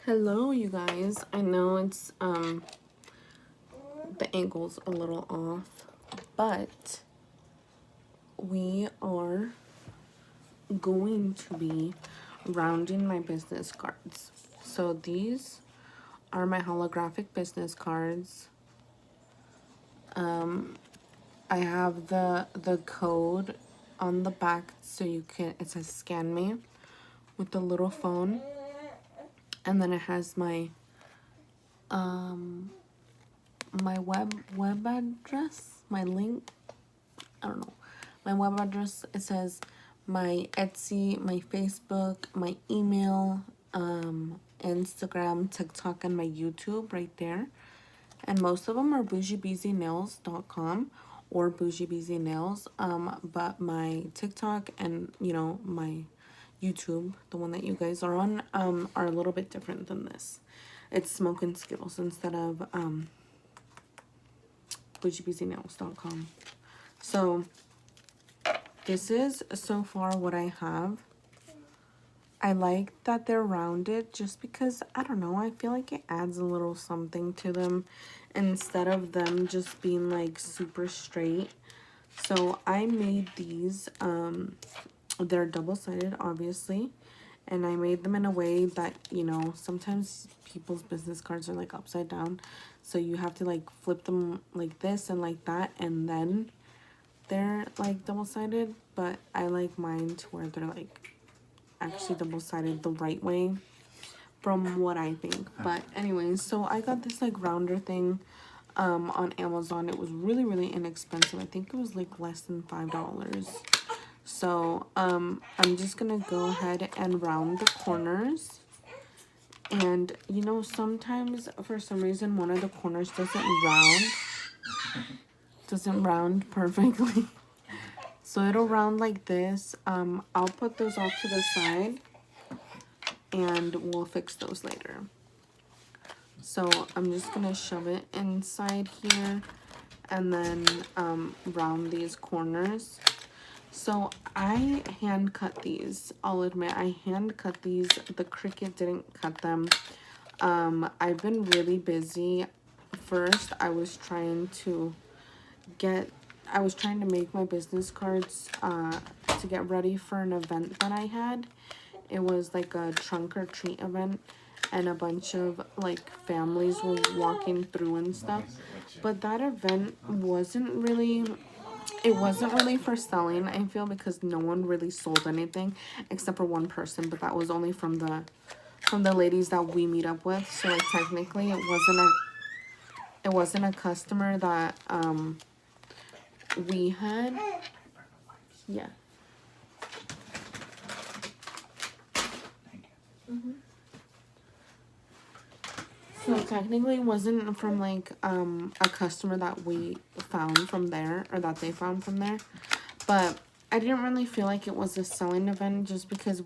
Hello, you guys. I know it's the angle's a little off, but we are going to be rounding my business cards. So these are my holographic business cards. I have the code on the back, so you can, it says scan me with the little phone, and then it has my my web address, my link, I don't know, my web address. It says my Etsy, my Facebook, my email, Instagram, TikTok, and my YouTube right there. And most of them are bougiebeezynails.com or bougiebeezynails. But my TikTok and, you know, my YouTube, the one that you guys are on, are a little bit different than this. It's Smoke and Skittles instead of bougiebeezynails.com. So this is so far what I have. I like that they're rounded just because, I don't know, I feel like it adds a little something to them instead of them just being like super straight. So I made these, they're double-sided obviously, and I made them in a way that, you know, sometimes people's business cards are like upside down, so you have to like flip them like this and like that, and then they're like double-sided. But I like mine to where they're like actually double-sided the right way, from what I think. But anyways, so I got this like rounder thing on Amazon. It was really inexpensive. I think it was like less than $5. So I'm just gonna go ahead and round the corners. And you know, sometimes for some reason one of the corners doesn't round perfectly. So it'll round like this. I'll put those off to the side and we'll fix those later. So I'm just gonna shove it inside here and then round these corners. So I hand cut these. I'll admit I hand cut these. The Cricut didn't cut them. I've been really busy. First, I was trying to make my business cards to get ready for an event that I had. It was like a trunk or treat event, and a bunch of like families were walking through and stuff. But that event wasn't really for selling, I feel, because no one really sold anything except for one person, but that was only from the ladies that we meet up with. So like technically it wasn't a customer that we had. Yeah. So technically it wasn't from like a customer that we found from there, or that they found from there. But I didn't really feel like it was a selling event, just because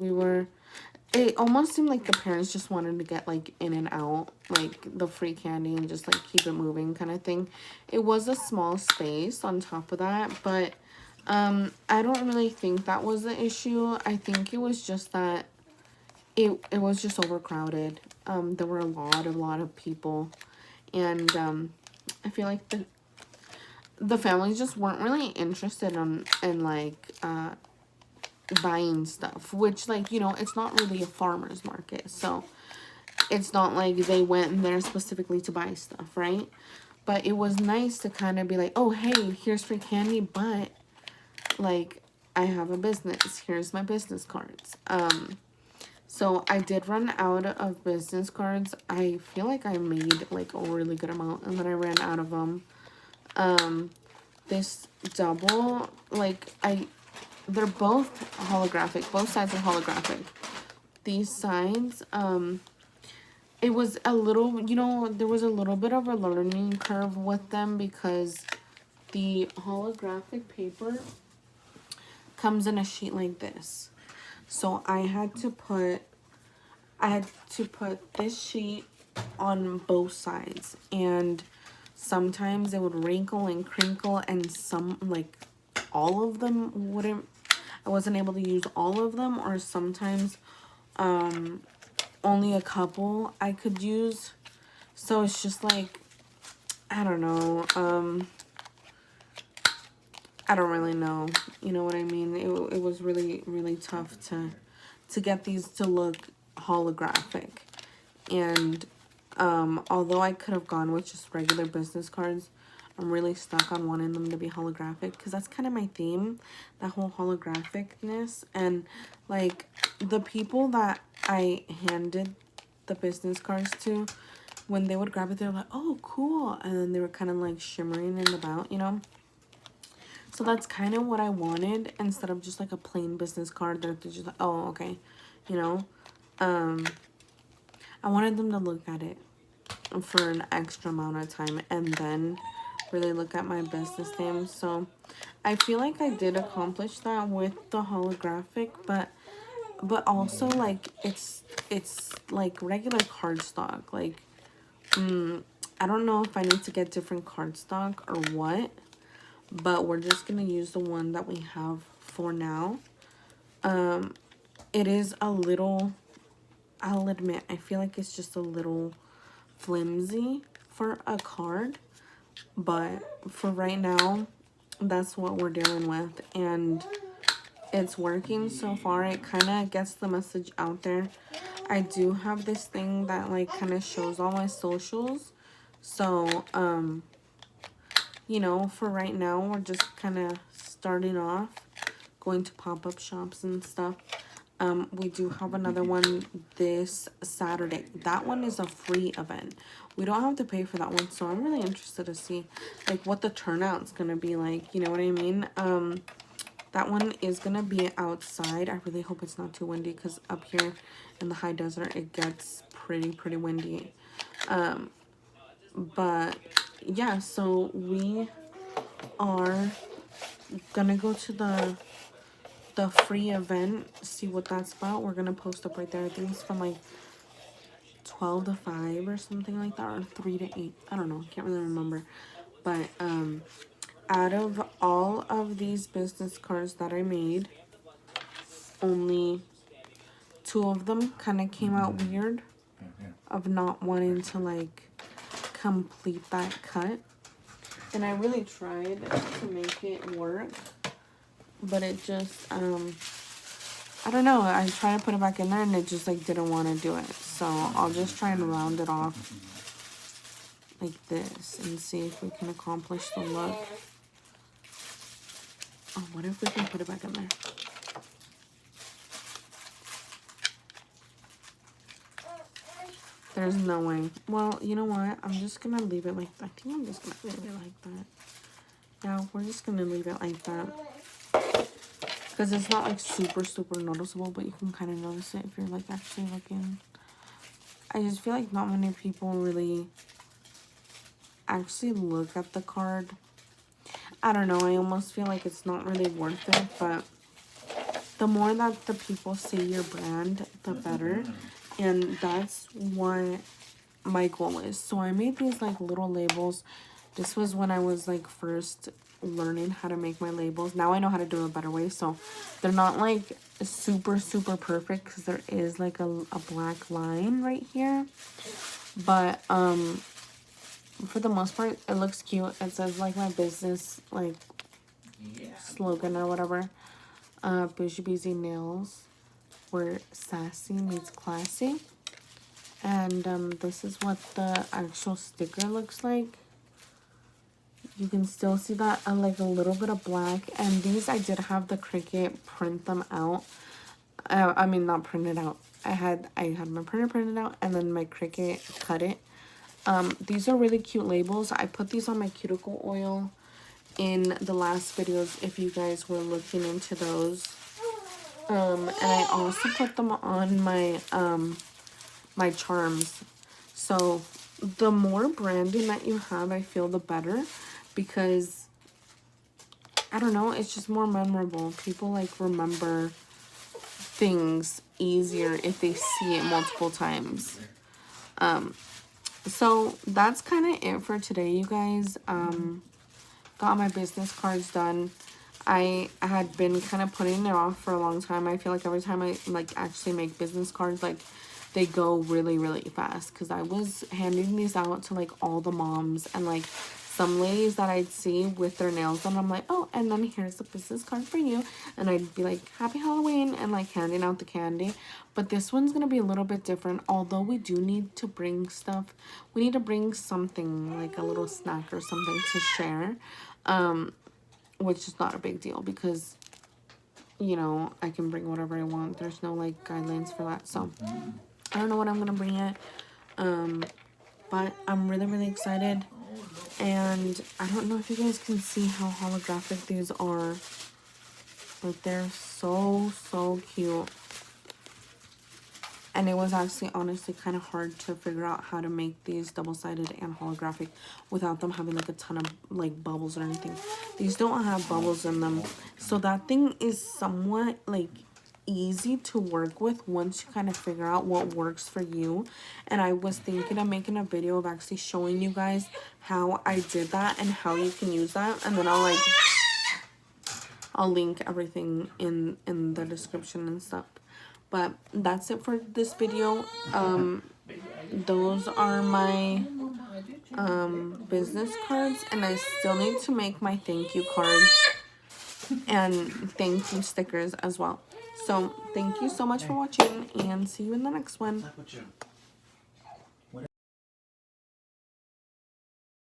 it almost seemed like the parents just wanted to get like in and out, like the free candy, and just like keep it moving kind of thing. It was a small space on top of that, but I don't really think that was the issue. I think it was just that it was just overcrowded. There were a lot of people, and I feel like the families just weren't really interested in like buying stuff, which, like, you know, it's not really a farmer's market, so it's not like they went there specifically to buy stuff, right? But it was nice to kind of be like, oh hey, here's free candy, but like I have a business, here's my business cards. So I did run out of business cards. I feel like I made like a really good amount, and then I ran out of them. This double, like, they're both holographic. Both sides are holographic. These sides, it was a little, you know, there was a little bit of a learning curve with them, because the holographic paper comes in a sheet like this. So I had to put this sheet on both sides, and sometimes it would wrinkle and crinkle, and some, like, all of them wouldn't, I wasn't able to use all of them, or sometimes only a couple I could use. So it's just like, I don't know. I don't really know. You know what I mean? It was really, really tough to get these to look holographic. And although I could have gone with just regular business cards, I'm really stuck on wanting them to be holographic because that's kind of my theme, that whole holographicness. And like the people that I handed the business cards to, when they would grab it, they're like, oh, cool. And then they were kind of like shimmering in the bout, you know? So that's kind of what I wanted, instead of just like a plain business card that they're just like, oh, okay, you know? I wanted them to look at it for an extra amount of time and then really look at my business name. So I feel like I did accomplish that with the holographic, but also like it's like regular cardstock. Like I don't know if I need to get different cardstock or what, but we're just gonna use the one that we have for now. It is a little, I'll admit, I feel like it's just a little flimsy for a card, but for right now, that's what we're dealing with, and it's working so far. It kind of gets the message out there. I do have this thing that like kind of shows all my socials, so you know, for right now we're just kind of starting off, going to pop-up shops and stuff. We do have another one this Saturday. That one is a free event. We don't have to pay for that one, so I'm really interested to see like what the turnout's gonna be like, you know what I mean? That one is gonna be outside. I really hope it's not too windy, because up here in the high desert it gets pretty windy. But yeah, so we are gonna go to the free event, see what that's about. We're gonna post up right there. I think it's from like 12 to 5 or something like that, or 3 to 8. I don't know, can't really remember. But out of all of these business cards that I made, only 2 of them kind of came out weird, of not wanting to like complete that cut. And I really tried to make it work, but it just I don't know, I tried to put it back in there and it just like didn't want to do it. So I'll just try and round it off like this and see if we can accomplish the look. Oh, what if we can put it back in there? There's no way. Well, you know what? I'm just gonna leave it like that. I think I'm just gonna leave it like that. Yeah, we're just gonna leave it like that. Because it's not like super noticeable, but you can kind of notice it if you're like actually looking. I just feel like not many people really actually look at the card. I don't know, I almost feel like it's not really worth it, but the more that the people see your brand, the better. And that's what my goal is. So I made these like little labels. This was when I was like first learning how to make my labels. Now I know how to do it a better way. So they're not like super perfect, because there is like a black line right here. But for the most part, it looks cute. It says like my business like slogan or whatever. Bougie Beezy Nails, where sassy meets classy. And this is what the actual sticker looks like. You can still see that like a little bit of black. And these I did have the Cricut print them out. I mean, not printed out. I had my printer printed out, and then my Cricut cut it. These are really cute labels. I put these on my cuticle oil in the last videos if you guys were looking into those. And I also put them on my my charms. So the more branding that you have, I feel the better, because I don't know, it's just more memorable. People like remember things easier if they see it multiple times. So that's kind of it for today, you guys. Got my business cards done. I had been kind of putting it off for a long time. I feel like every time I like actually make business cards, like they go really, really fast. Because I was handing these out to, like, all the moms and, like, some ladies that I'd see with their nails done. I'm like, oh, and then here's a business card for you. And I'd be like, happy Halloween, and, like, handing out the candy. But this one's going to be a little bit different. Although we do need to bring stuff. We need to bring something, like a little snack or something to share. Which is not a big deal because, you know, I can bring whatever I want. There's no, like, guidelines for that. So, I don't know what I'm going to bring yet. But I'm really, really excited. And I don't know if you guys can see how holographic these are. But they're so, so cute. And it was actually honestly kind of hard to figure out how to make these double-sided and holographic without them having like a ton of like bubbles or anything. These don't have bubbles in them. So that thing is somewhat like easy to work with once you kind of figure out what works for you. And I was thinking of making a video of actually showing you guys how I did that and how you can use that. And then I'll link everything in the description and stuff. But that's it for this video. Those are my business cards, and I still need to make my thank you cards and thank you stickers as well. So thank you so much for watching, and see you in the next one.